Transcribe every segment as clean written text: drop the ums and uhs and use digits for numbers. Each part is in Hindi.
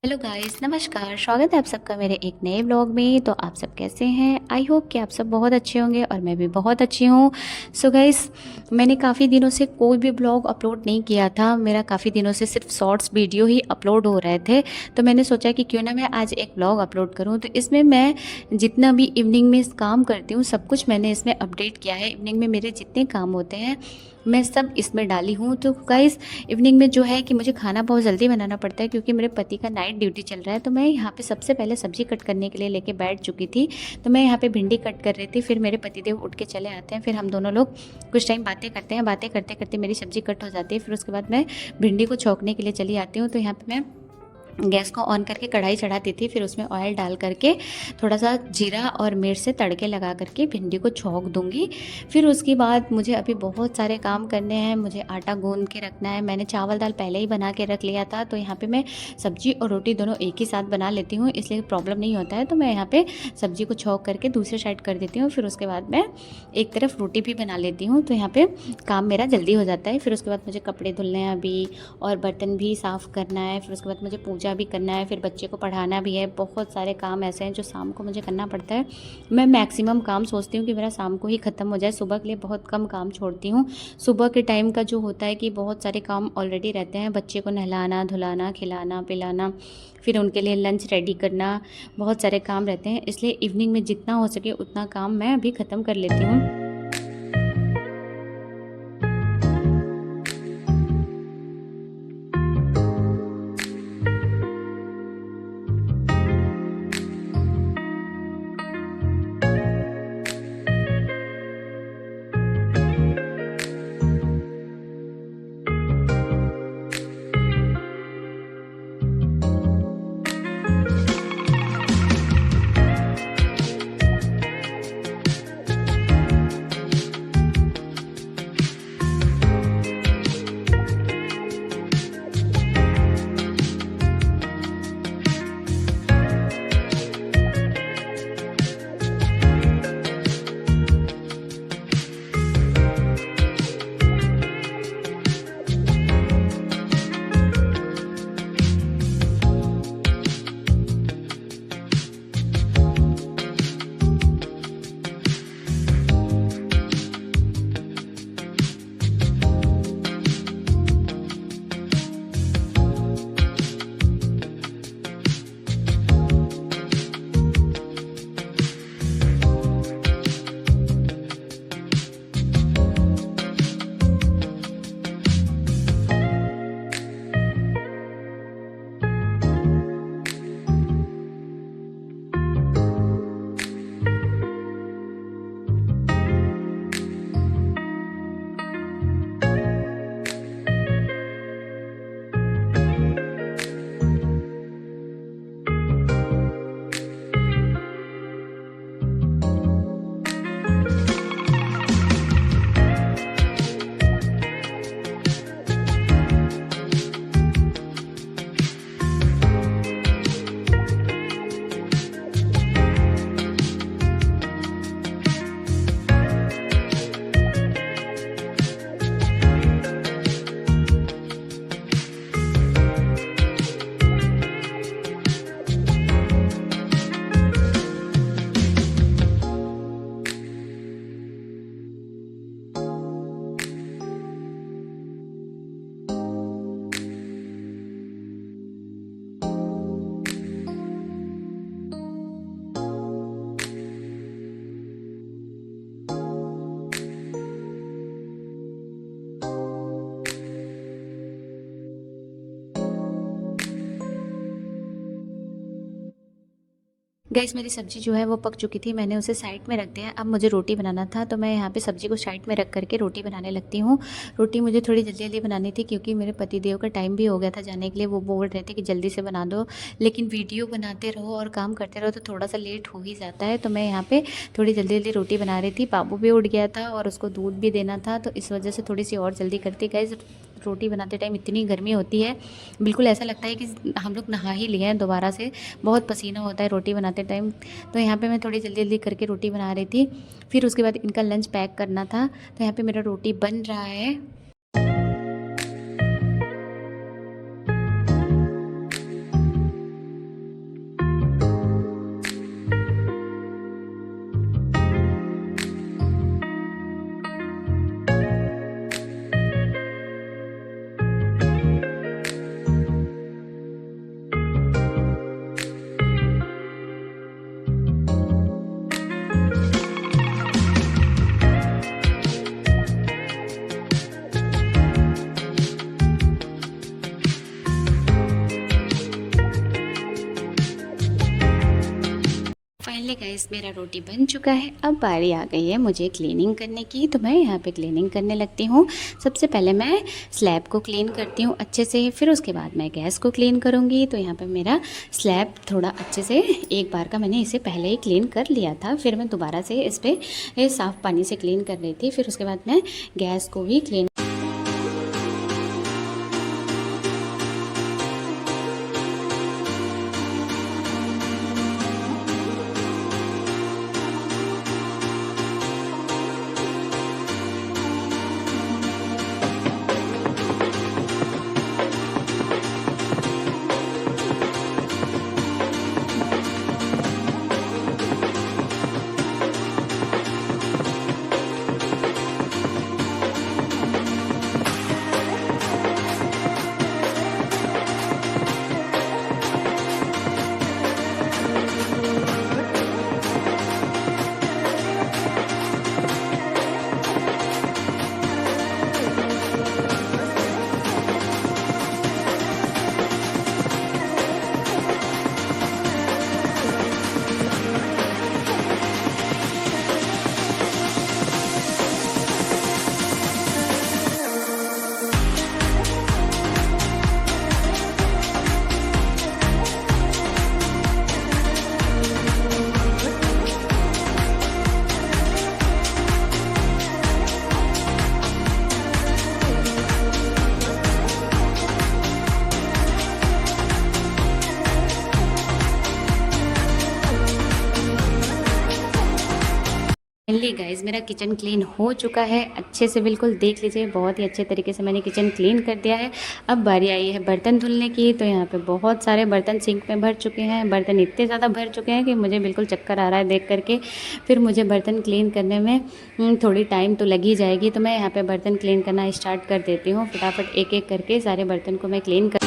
हेलो गाइस, नमस्कार। स्वागत है आप सबका मेरे एक नए ब्लॉग में। तो आप सब कैसे हैं? आई होप कि आप सब बहुत अच्छे होंगे और मैं भी बहुत अच्छी हूँ। सो गाइस, मैंने काफ़ी दिनों से कोई भी ब्लॉग अपलोड नहीं किया था। मेरा काफ़ी दिनों से सिर्फ शॉर्ट्स वीडियो ही अपलोड हो रहे थे। तो मैंने सोचा कि क्यों ना मैं आज एक ब्लॉग अपलोड करूँ। तो इसमें मैं जितना भी इवनिंग में काम करती हूँ सब कुछ मैंने इसमें अपडेट किया है। इवनिंग में मेरे जितने काम होते हैं मैं सब इसमें डाली हूँ। तो गाइस, इवनिंग में जो है कि मुझे खाना बहुत जल्दी बनाना पड़ता है क्योंकि मेरे पति का नाइट ड्यूटी चल रहा है। तो मैं यहाँ पे सबसे पहले सब्ज़ी कट करने के लिए लेके बैठ चुकी थी। तो मैं यहाँ पे भिंडी कट कर रही थी, फिर मेरे पतिदेव उठ के चले आते हैं, फिर हम दोनों लोग कुछ टाइम बातें करते हैं। बातें करते करते मेरी सब्ज़ी कट हो जाती है। फिर उसके बाद मैं भिंडी को छौंकने के लिए चली आती हूँ। तो यहाँ पर मैं गैस को ऑन करके कढ़ाई चढ़ाती थी, फिर उसमें ऑयल डाल करके थोड़ा सा जीरा और मिर्च से तड़के लगा करके भिंडी को छौंक दूंगी। फिर उसके बाद मुझे अभी बहुत सारे काम करने हैं। मुझे आटा गूंद के रखना है। मैंने चावल दाल पहले ही बना के रख लिया था। तो यहाँ पे मैं सब्जी और रोटी दोनों एक ही साथ बना लेती हूँ, इसलिए प्रॉब्लम नहीं होता है। तो मैं यहाँ पे सब्जी को छौंक करके दूसरे साइड कर देती हूँ। फिर उसके बाद मैं एक तरफ रोटी भी बना लेती हूँ। तो यहाँ पे काम मेरा जल्दी हो जाता है। फिर उसके बाद मुझे कपड़े धुलने हैं अभी, और बर्तन भी साफ़ करना है। फिर उसके बाद मुझे पूजा भी करना है, फिर बच्चे को पढ़ाना भी है। बहुत सारे काम ऐसे हैं जो शाम को मुझे करना पड़ता है। मैं मैक्सिमम काम सोचती हूँ कि मेरा शाम को ही ख़त्म हो जाए, सुबह के लिए बहुत कम काम छोड़ती हूँ। सुबह के टाइम का जो होता है कि बहुत सारे काम ऑलरेडी रहते हैं, बच्चे को नहलाना धुलाना खिलाना पिलाना, फिर उनके लिए लंच रेडी करना, बहुत सारे काम रहते हैं। इसलिए इवनिंग में जितना हो सके उतना काम मैं अभी ख़त्म कर लेती हूँ। गैस, मेरी सब्ज़ी जो है वो पक चुकी थी, मैंने उसे साइड में रख दिया। अब मुझे रोटी बनाना था, तो मैं यहाँ पे सब्ज़ी को साइड में रख करके रोटी बनाने लगती हूँ। रोटी मुझे थोड़ी जल्दी-जल्दी बनानी थी क्योंकि मेरे पतिदेव का टाइम भी हो गया था जाने के लिए। वो बोल रहे थे कि जल्दी से बना दो, लेकिन वीडियो बनाते रहो और काम करते रहो तो थोड़ा-सा लेट हो ही जाता है। तो मैं यहाँ पे थोड़ी जल्दी-जल्दी रोटी बना रही थी। बाबू भी उठ गया था और उसको दूध भी देना था, तो इस वजह से थोड़ी-सी और जल्दी करती। गाइस, रोटी बनाते टाइम इतनी गर्मी होती है, बिल्कुल ऐसा लगता है कि हम लोग नहा ही लिए हैं दोबारा से। बहुत पसीना होता है रोटी बनाते टाइम। तो यहाँ पे मैं थोड़ी जल्दी-जल्दी करके रोटी बना रही थी। फिर उसके बाद इनका लंच पैक करना था। तो यहाँ पे मेरा रोटी बन रहा है। फाइनली गाइस मेरा रोटी बन चुका है। अब बारी आ गई है मुझे क्लीनिंग करने की, तो मैं यहाँ पे क्लीनिंग करने लगती हूँ। सबसे पहले मैं स्लैब को क्लीन करती हूँ अच्छे से, फिर उसके बाद मैं गैस को क्लीन करूँगी। तो यहाँ पे मेरा स्लैब थोड़ा अच्छे से, एक बार का मैंने इसे पहले ही क्लीन कर लिया था, फिर मैं दोबारा से इस पर साफ़ पानी से क्लीन कर रही थी। फिर उसके बाद मैं गैस को भी क्लीन फाइनली गाइस मेरा किचन क्लीन हो चुका है अच्छे से, बिल्कुल देख लीजिए बहुत ही अच्छे तरीके से मैंने किचन क्लीन कर दिया है। अब बारी आई है बर्तन धुलने की। तो यहाँ पे बहुत सारे बर्तन सिंक में भर चुके हैं, बर्तन इतने ज़्यादा भर चुके हैं कि मुझे बिल्कुल चक्कर आ रहा है देख करके। फिर मुझे बर्तन क्लीन करने में थोड़ी टाइम तो लगी जाएगी, तो मैं यहाँ पर बर्तन क्लीन करना स्टार्ट कर देती हूँ। फटाफट एक एक करके सारे बर्तन को मैं क्लीन कर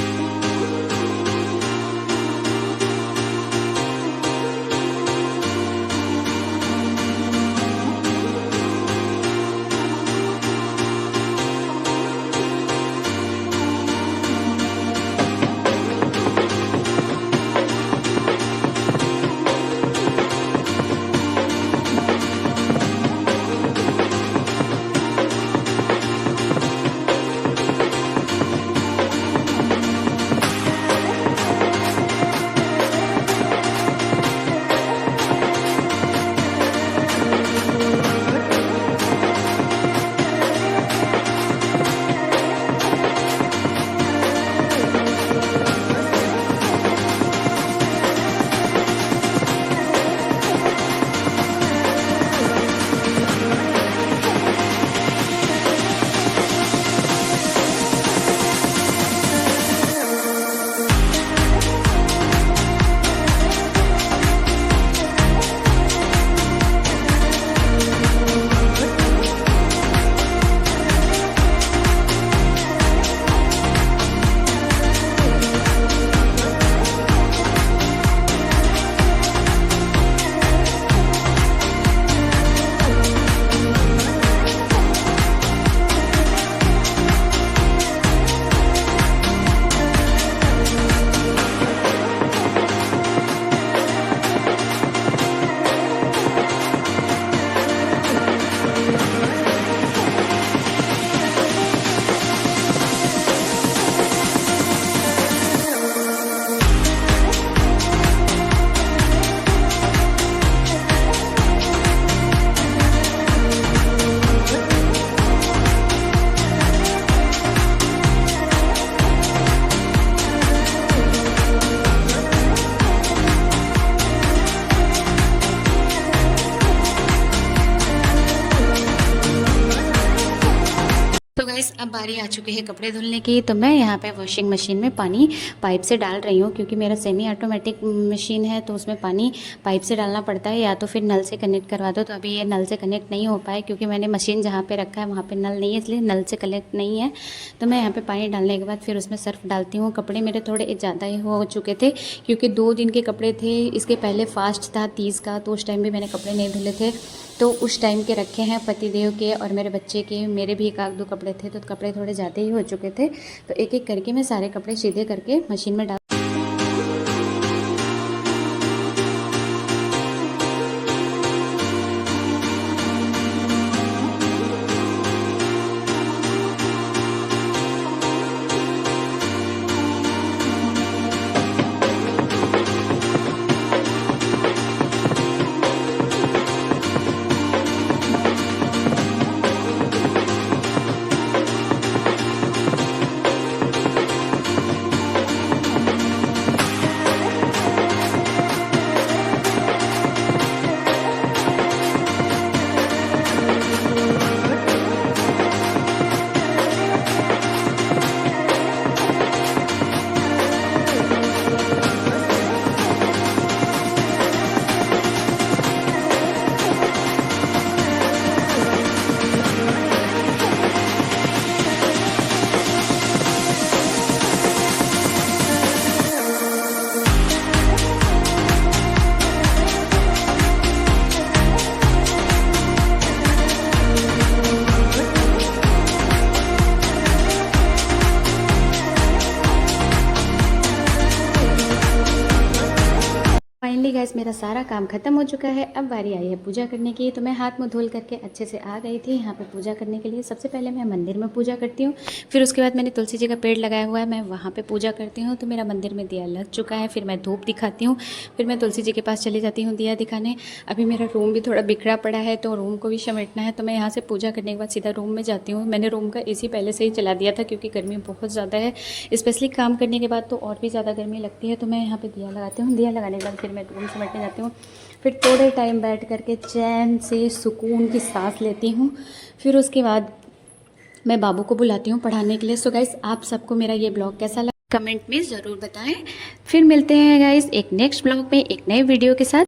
गाइस अब बारी आ चुकी है कपड़े धुलने की। तो मैं यहाँ पे वॉशिंग मशीन में पानी पाइप से डाल रही हूँ, क्योंकि मेरा सेमी ऑटोमेटिक मशीन है तो उसमें पानी पाइप से डालना पड़ता है, या तो फिर नल से कनेक्ट करवा दो। तो अभी ये नल से कनेक्ट नहीं हो पाए, क्योंकि मैंने मशीन जहाँ पे रखा है वहाँ पे नल नहीं है, इसलिए नल से कनेक्ट नहीं है। तो मैं यहाँ पे पानी डालने के बाद फिर उसमें सर्फ डालती हूँ। कपड़े मेरे थोड़े ज़्यादा ही हो चुके थे, क्योंकि 2 दिन के कपड़े थे। इसके पहले फास्ट था 30 का, तो उस टाइम भी मैंने कपड़े नहीं धुले थे, तो उस टाइम के रखे हैं पतिदेव के और मेरे बच्चे के। मेरे भी 1-2 कपड़े थे, तो कपड़े थोड़े ज़्यादा ही हो चुके थे। तो एक एक करके मैं सारे कपड़े सीधे करके मशीन में डाल फाइनली गैस मेरा सारा काम खत्म हो चुका है। अब बारी आई है पूजा करने की। तो मैं हाथ मुँह धुल करके अच्छे से आ गई थी यहाँ पे पूजा करने के लिए। सबसे पहले मैं मंदिर में पूजा करती हूँ, फिर उसके बाद मैंने तुलसी जी का पेड़ लगाया हुआ है, मैं वहाँ पे पूजा करती हूँ। तो मेरा मंदिर में दिया लग चुका है, फिर मैं धूप दिखाती हूँ, फिर मैं तुलसी जी के पास चली जाती हूँ दिया दिखाने। अभी मेरा रूम भी थोड़ा बिखरा पड़ा है तो रूम को भी समेटना है। तो मैं यहाँ से पूजा करने के बाद सीधा रूम में जाती हूँ। मैंने रूम का एसी पहले से ही चला दिया था क्योंकि गर्मी बहुत ज़्यादा है, स्पेशली काम करने के बाद तो और भी ज़्यादा गर्मी लगती है। तो मैं यहाँ पे दिया लगाती हूँ, दिया लगाने के बाद फिर मैं रूम समेटने जाती हूँ। फिर थोड़े टाइम बैठ करके चैन से सुकून की सांस लेती हूँ। फिर उसके बाद मैं बाबू को बुलाती हूँ पढ़ाने के लिए। सो गाइस आप सबको मेरा ये ब्लॉग कैसा लगा कमेंट में ज़रूर बताएं। फिर मिलते हैं गाइस एक नेक्स्ट ब्लॉग में एक नए वीडियो के साथ।